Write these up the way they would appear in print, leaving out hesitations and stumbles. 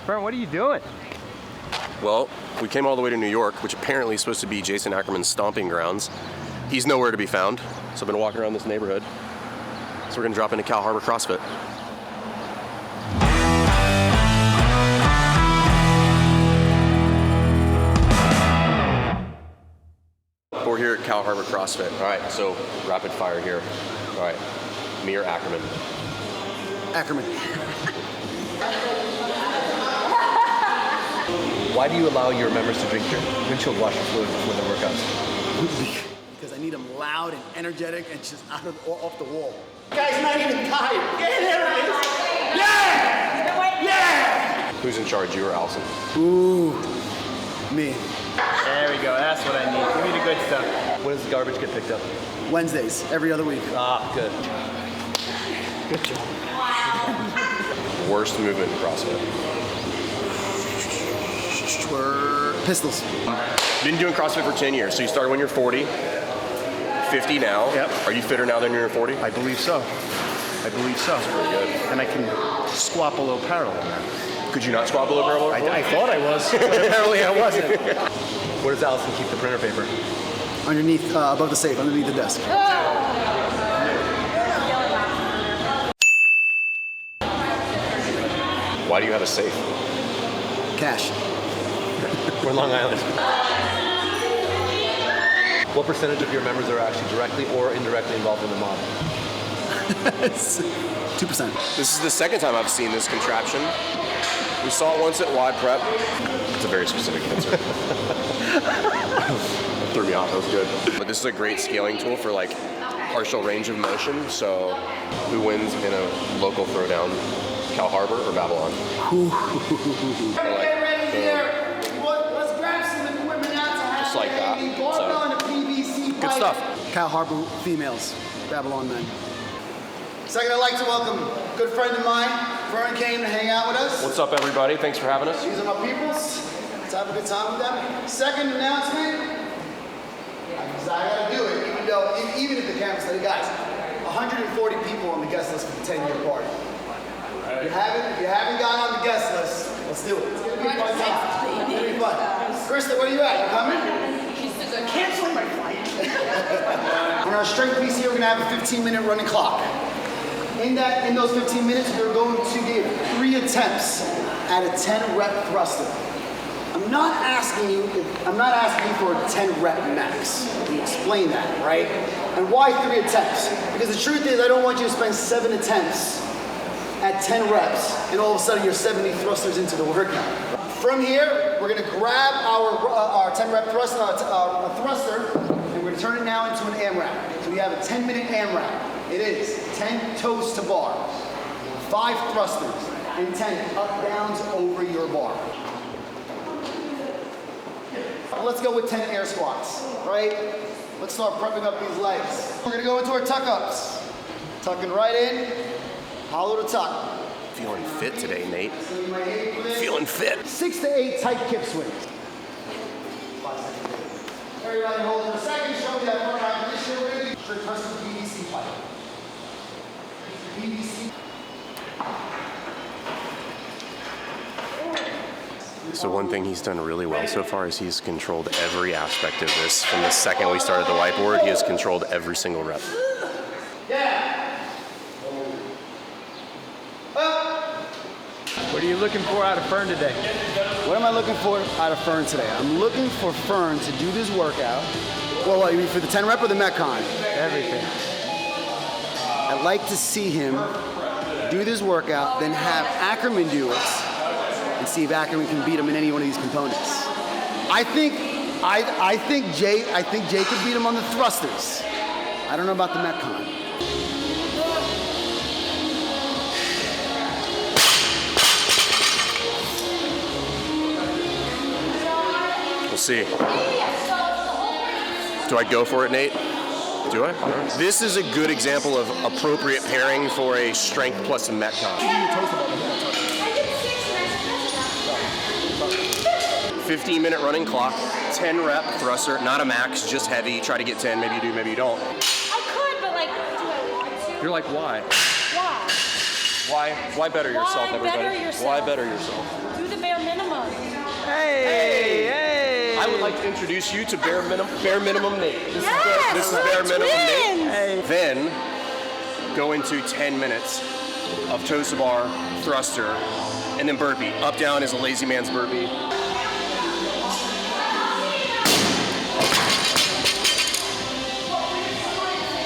Fern, what are you doing? Well, we came all the way to New York, which apparently is supposed to be Jason Ackerman's stomping grounds. He's nowhere to be found, so I've been walking around this neighborhood. So we're gonna drop into Harbor CrossFit. We're here at Harbor CrossFit. All right, so rapid fire here. All right, me or Ackerman? Ackerman. Why do you allow your members to drink your windshield washer fluid before their workouts? Because I need them loud and energetic and just off the wall. Guy's not even tired. Yeah, there it is. Yeah! Yeah! Who's in charge, you or Allison? Ooh, me. There we go, that's what I need. Give me the good stuff. When does the garbage get picked up? Wednesdays, every other week. Ah, good. Good job. Worst movement in CrossFit? Pistols. Been doing CrossFit for 10 years, so you started when you're 40, 50 now. Yep. Are you fitter now than you're 40? I believe so. I believe so. Pretty good. And I can squat below parallel now. Could you not squat below parallel? I thought I was, but apparently I wasn't. Where does Allison keep the printer paper? Underneath, above the safe, underneath the desk. Why do you have a safe? Cash. We're in Long Island. What percentage of your members are actually directly or indirectly involved in the mob? 2%. This is the second time I've seen this contraption. We saw it once at Wide Prep. It's a very specific answer. Threw me off, that was good. But this is a great scaling tool for like partial range of motion. So who wins in a local throwdown? Harbor or Babylon? Get ready here. Let's grab some equipment out to have Just like that. on a PVC pipe. Good stuff. Harbor females, Babylon men. Second, I'd like to welcome a good friend of mine. Fern came to hang out with us. What's up, everybody? Thanks for having us. These are my peoples. Let's have a good time with them. Second announcement. I gotta do it, even if the camera's steady, guys. 140 people on the guest list for the 10-year party. If you haven't gotten on the guest list, let's do it. It's gonna be a fun time. It's gonna be fun. Krista, where are you at? You coming? Cancel my flight. On our strength piece here, we're gonna have a 15-minute running clock. In those 15 minutes, we're going to give 3 attempts at a 10-rep thruster. I'm not asking you for a 10-rep max. Let me explain that, right? And why 3 attempts? Because the truth is, I don't want you to spend 7 attempts at 10 reps, and all of a sudden you're 70 thrusters into the workout. From here, we're gonna grab our 10-rep thruster, and we're gonna turn it now into an AMRAP. So we have a 10-minute AMRAP. It is 10 toes to bar, 5 thrusters, and 10 up-downs over your bar. Let's go with 10 air squats, right? Let's start prepping up these legs. We're gonna go into our tuck-ups. Tucking right in, hollow to tuck. Feeling fit today, Nate. Feeling fit. 6 to 8 tight kip swings. Everybody hold in a second. Show me that front right position. We're going to press the PVC pipe. PVC. So one thing he's done really well so far is he's controlled every aspect of this. From the second we started the whiteboard, he has controlled every single rep. What are you looking for out of Fern today? What am I looking for out of Fern today? I'm looking for Fern to do this workout. Well, what, you mean for the 10 rep or the Metcon? Everything. I'd like to see him do this workout, then have Ackerman do it, and see if Ackerman can beat him in any one of these components. I think Jay could beat him on the thrusters. I don't know about the Metcon. We'll see. Do I go for it, Nate? Do I? This is a good example of appropriate pairing for a strength plus a Metcon. 15-minute running clock, 10 rep thruster, not a max, just heavy. Try to get 10, maybe you do, maybe you don't. I could, but like, do I want to? You're like, why? Why? Why better yourself, everybody? better yourself? Why better yourself? Do the bare minimum. Hey! I would like to introduce you to bare minimum Nate. This Yes, is we're bare minimum Nate. twins. Then go into 10 minutes of toe to bar, thruster, and then burpee. Up down is a lazy man's burpee.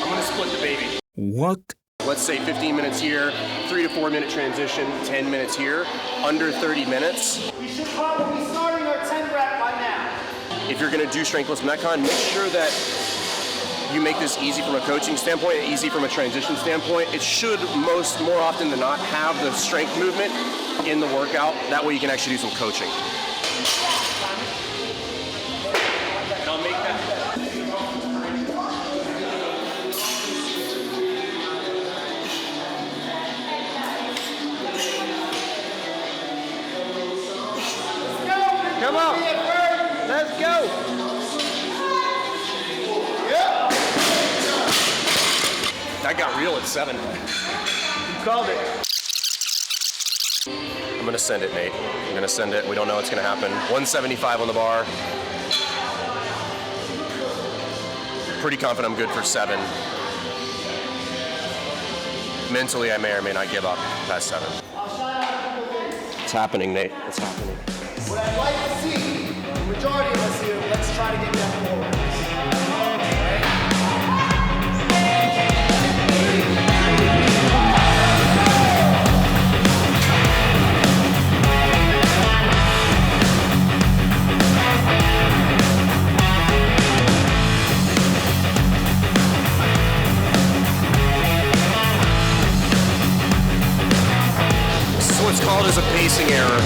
I'm gonna split the baby. What? Let's say 15 minutes here, 3 to 4 minute transition, 10 minutes here, under 30 minutes. We should probably be starting our 10 rep by now. If you're gonna do strength-less Metcon, make sure that you make this easy from a coaching standpoint, easy from a transition standpoint. It should more often than not have the strength movement in the workout. That way you can actually do some coaching. And I'll make that. Come on. Let's go. That got real at 7. You called it. I'm gonna send it, Nate. I'm gonna send it. We don't know what's gonna happen. 175 on the bar. Pretty confident I'm good for 7. Mentally, I may or may not give up past 7. It's happening, Nate. It's happening. What I'd like to see, the majority of us here, let's try to get that forward. This is what's called as a pacing error.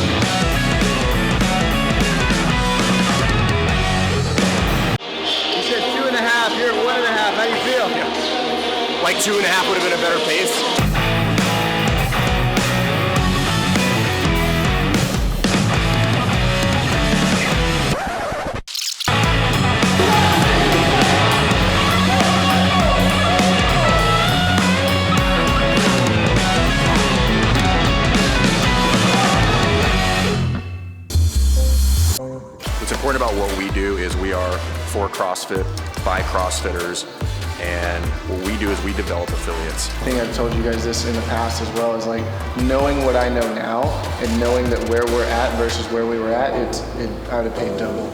You said 2.5. You're at 1.5. How do you feel? Like 2.5 would have been a better pace. What's important about what we do is we are for CrossFit, by CrossFitters, and what we do is we develop affiliates. I think I've told you guys this in the past as well, is like knowing what I know now and knowing that where we're at versus where we were at, I would have paid double.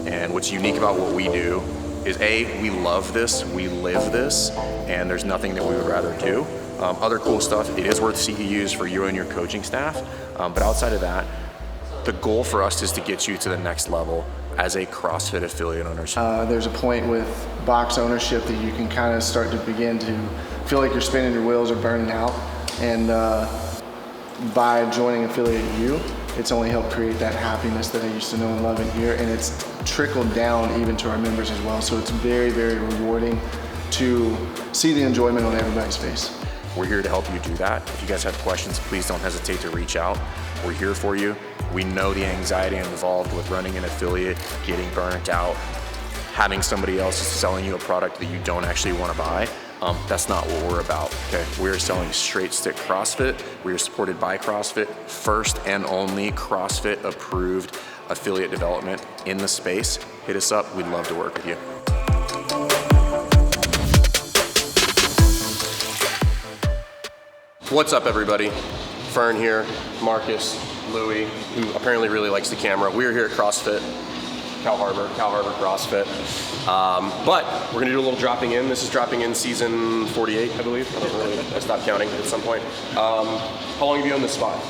And what's unique about what we do is A, we love this, we live this, and there's nothing that we would rather do. Other cool stuff, it is worth CEUs for you and your coaching staff, but outside of that, the goal for us is to get you to the next level as a CrossFit affiliate ownership. There's a point with box ownership that you can kind of start to begin to feel like you're spinning your wheels or burning out. And by joining Affiliate U, it's only helped create that happiness that I used to know and love in here. And it's trickled down even to our members as well. So it's very, very rewarding to see the enjoyment on everybody's face. We're here to help you do that. If you guys have questions, please don't hesitate to reach out. We're here for you. We know the anxiety involved with running an affiliate, getting burnt out, having somebody else selling you a product that you don't actually want to buy. That's not what we're about, okay? We're selling straight stick CrossFit. We are supported by CrossFit, first and only CrossFit approved affiliate development in the space. Hit us up, we'd love to work with you. What's up, everybody? Fern here, Marcus, Louie, who apparently really likes the camera. We're here at CrossFit, Cal Harbor CrossFit. But we're gonna do a little dropping in. This is dropping in season 48, I believe. I stopped counting at some point. How long have you owned this spot?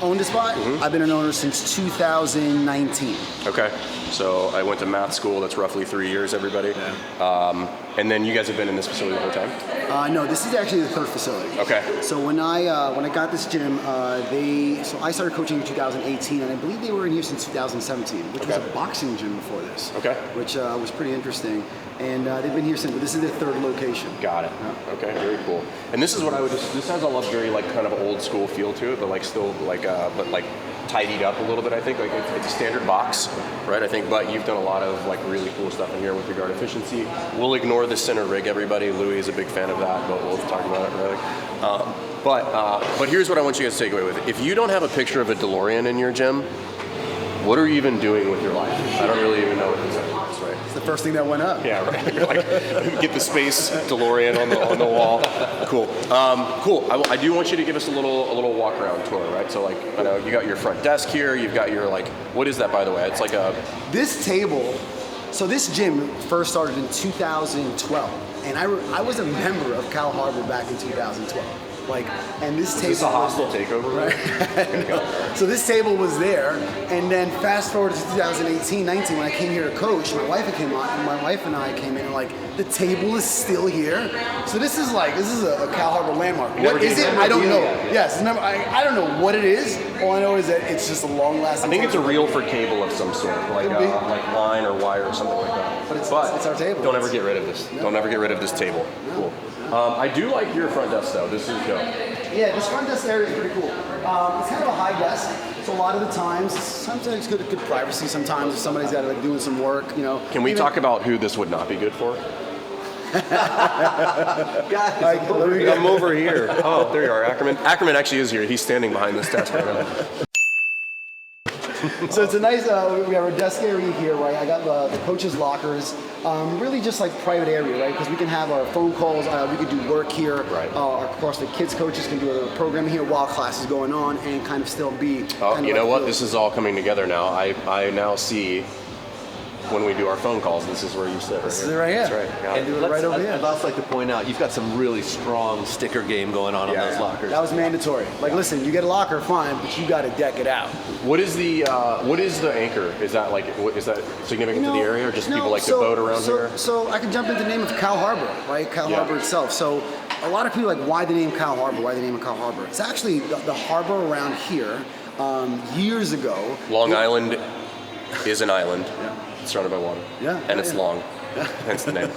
Owned a spot? I've been an owner since 2019. Okay, so I went to math school. That's roughly 3 years, everybody. And then you guys have been in this facility the whole time? No, this is actually the third facility. Okay. So when I got this gym, so I started coaching in 2018, and I believe they were in here since 2017, which was a boxing gym before this. Okay. Which was pretty interesting, and they've been here since. But this is their third location. Got it. Yeah. Okay, very cool. And this is what I would just. This has a very like kind of old school feel to it, but like still like but like tidied up a little bit. I think like it's a standard box, right? I think, but you've done a lot of like really cool stuff in here with regard to efficiency. We'll ignore the center rig, everybody. Louie is a big fan of that, but we'll talk about it. Right? But here's what I want you guys to take away with it. If you don't have a picture of a DeLorean in your gym, what are you even doing with your life? I don't really even know what this is, right? It's the first thing that went up. Yeah, right. You're like, get the space DeLorean on the wall. Cool. Cool. I do want you to give us a little walk around tour, right? So like, I know you got your front desk here. You've got your like, what is that by the way? It's like a. This table, so this gym first started in 2012, and I was a member of Cal Harbor back in 2012. Like, and this table. Is this a hostile takeover? Right? So this table was there, and then fast forward to 2018, 19, when I came here to coach, my wife and I came in, and like, the table is still here. So this is a Cal Harbor landmark. What is it? I don't know. Yes, I don't know what it is. All I know is that it's just a long-lasting. I think it's a reel for cable of some sort, like line or wire or something like that. But it's our table. Don't ever get rid of this. No. Don't ever get rid of this table. Cool. I do like your front desk though. This is dope. Yeah, this front desk area is pretty cool. It's kind of a high desk, so a lot of the times, sometimes good privacy. Sometimes if somebody's out like doing some work, you know. Can we talk about who this would not be good for? Guys, I'm over here. Oh, there you are, Ackerman. Ackerman actually is here. He's standing behind this desk right now. So it's a nice, we have our desk area here, right? I got the coaches' lockers, really just like private area, right? Because we can have our phone calls, we can do work here. Right. Our CrossFit kids coaches can do a program here while class is going on and kind of still be. Oh, you know what? This is all coming together now. I now see when we do our phone calls, this is where you sit. This is it right here. That's right. Got And it. do it right over here. I'd also like to point out, you've got some really strong sticker game going on those lockers. That was mandatory. Like, listen, you get a locker, fine, but you got to deck it out. What is the anchor? Is that like is that significant to the area, or just people like to boat around here? So I can jump into the name of Cal Harbor, right? Cal Harbor itself. So a lot of people are like, why the name Cal Harbor? Why the name of Cal Harbor? It's actually the harbor around here years ago. Long Island is an island. It's surrounded by water. And it's long. Hence the name.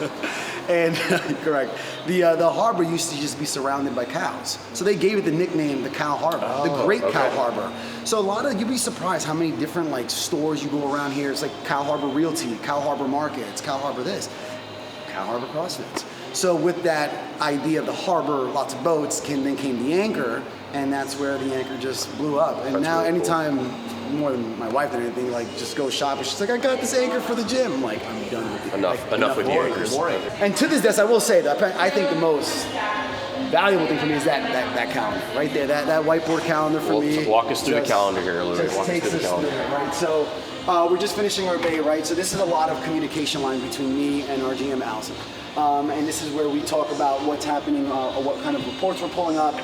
And correct. The harbor used to just be surrounded by cows. So they gave it the nickname the Cal Harbor, the Great Cal Harbor. So you'd be surprised how many different like stores you go around here. It's like Cal Harbor Realty, Cal Harbor Markets, Cal Harbor this, Cal Harbor CrossFit. So with that idea of the harbor, lots of boats, then came the anchor, and that's where the anchor just blew up. And now really anytime, more than my wife than anything, like just go shopping. She's like, I got this anchor for the gym. I'm like, I'm done with it. Enough with the anchors. And to this day, I will say that I think the most valuable thing for me is that calendar right there. That whiteboard calendar for me. Walk us through the calendar here, Louis. Walk us through the calendar. Right. So we're just finishing our bay, right? So this is a lot of communication line between me and our GM, Allison. And this is where we talk about what's happening, what kind of reports we're pulling up,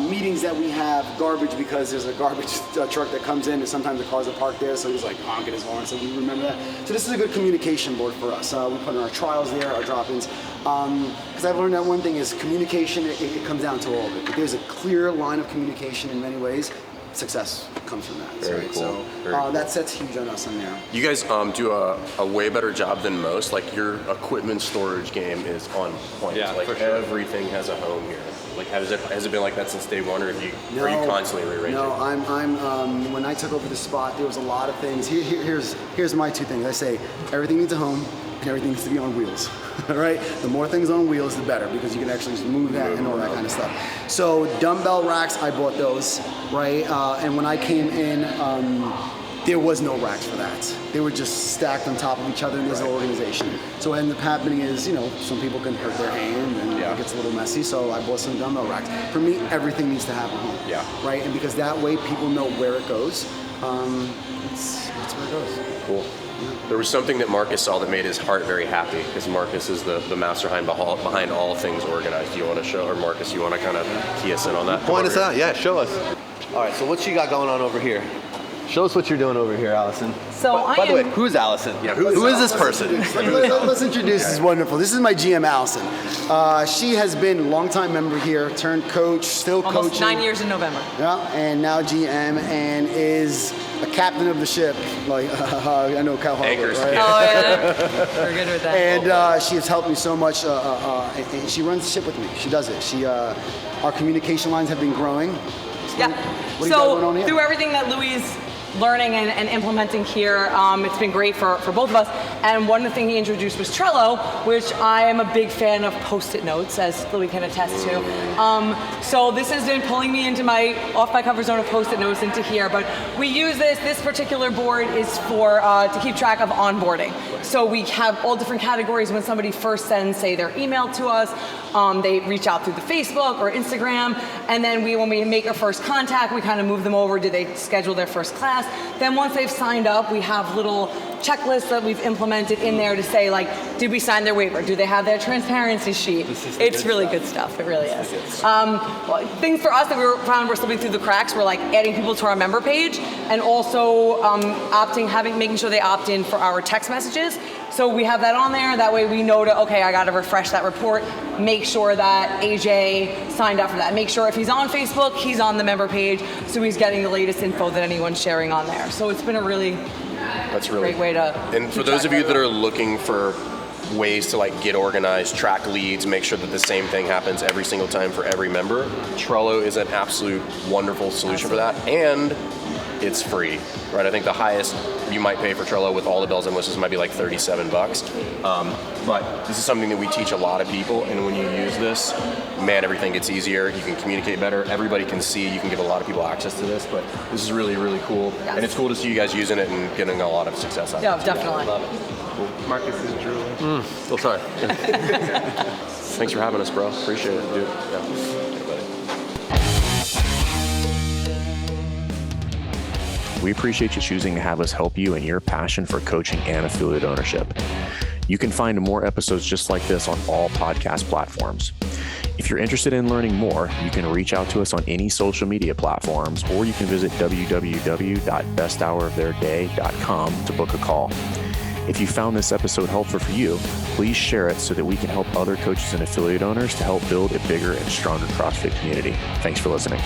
meetings that we have, garbage, because there's a garbage truck that comes in and sometimes the cars are parked there, so he's like honking his horn, so we remember that. So this is a good communication board for us. We put in our trials there, our drop-ins. Because I've learned that one thing is communication, it comes down to all of it. If there's a clear line of communication in many ways, success comes from that. Very right? cool. So Very cool. that sets huge on us in there. You guys do a way better job than most. Like your equipment storage game is on point. Yeah, like for sure. everything has a home here. Like has it been like that since day one, or are you constantly rearranging? No, I'm when I took over the spot, there was a lot of things. Here's my two things. I say everything needs a home and everything needs to be on wheels. Right? The more things on wheels, the better, because you can actually just move that and all that kind of stuff. So dumbbell racks, I bought those, right? And when I came in, there was no racks for that. They were just stacked on top of each other in this organization. So what ended up happening is, some people can hurt their hand and it gets a little messy. So I bought some dumbbell racks. For me, everything needs to happen home. Yeah. Right? And because that way people know where it goes. It's where it goes. Cool. There was something that Marcus saw that made his heart very happy, because Marcus is the mastermind behind all things organized. Do you want to show, or Marcus, you want to kind of key us in on that? Point us out, yeah, show us. All right, so what you got going on over here? Show us what you're doing over here, Allison. So By the way, who's Allison? Yeah, who is this person? Let's introduce. This is wonderful. This is my GM, Allison. She has been a longtime member here, turned coach, still almost coaching. 9 years in November. Yeah, and now GM, and is a captain of the ship. Like I know Cal Harbor, Anchors, right? yeah. Oh yeah, we're good with that. And she has helped me so much. And she runs the ship with me. She does it. Our communication lines have been growing. Yeah. What do you got going on So here? through everything that Louis learning and implementing here. It's been great for both of us. And one of the things he introduced was Trello, which I am a big fan of Post-it notes, as Louis can attest to. So this has been pulling me into off my comfort zone of Post-it notes into here. But we use this particular board is for to keep track of onboarding. So we have all different categories when somebody first sends, say, their email to us. They reach out through the Facebook or Instagram, and then when we make our first contact, we kind of move them over. Do they schedule their first class? Then once they've signed up, we have little checklists that we've implemented in there to say, like, did we sign their waiver? Do they have their transparency sheet? It's really good stuff. It really is. Things for us that we found were slipping through the cracks were like adding people to our member page, and also making sure they opt in for our text messages. So we have that on there. That way we know okay, I got to refresh that report. Make sure that AJ signed up for that. Make sure if he's on Facebook, he's on the member page, so he's getting the latest info that anyone's sharing on there. So it's been a really great way to. And for those of you that are looking for ways to like get organized, track leads, make sure that the same thing happens every single time for every member, Trello is an absolute wonderful solution for that, and it's free, right? I think the highest you might pay for Trello with all the bells and whistles might be like $37. But this is something that we teach a lot of people, and when you use this, man, everything gets easier. You can communicate better. Everybody can see. You can give a lot of people access to this, but this is really, really cool. Yes. And it's cool to see you guys using it and getting a lot of success out of it. Yeah, definitely. Love it. Marcus is drooling. Oh, sorry. Thanks for having us, bro. Appreciate it, dude. Yeah. We appreciate you choosing to have us help you in your passion for coaching and affiliate ownership. You can find more episodes just like this on all podcast platforms. If you're interested in learning more, you can reach out to us on any social media platforms, or you can visit www.besthouroftheirday.com to book a call. If you found this episode helpful for you, please share it so that we can help other coaches and affiliate owners to help build a bigger and stronger CrossFit community. Thanks for listening.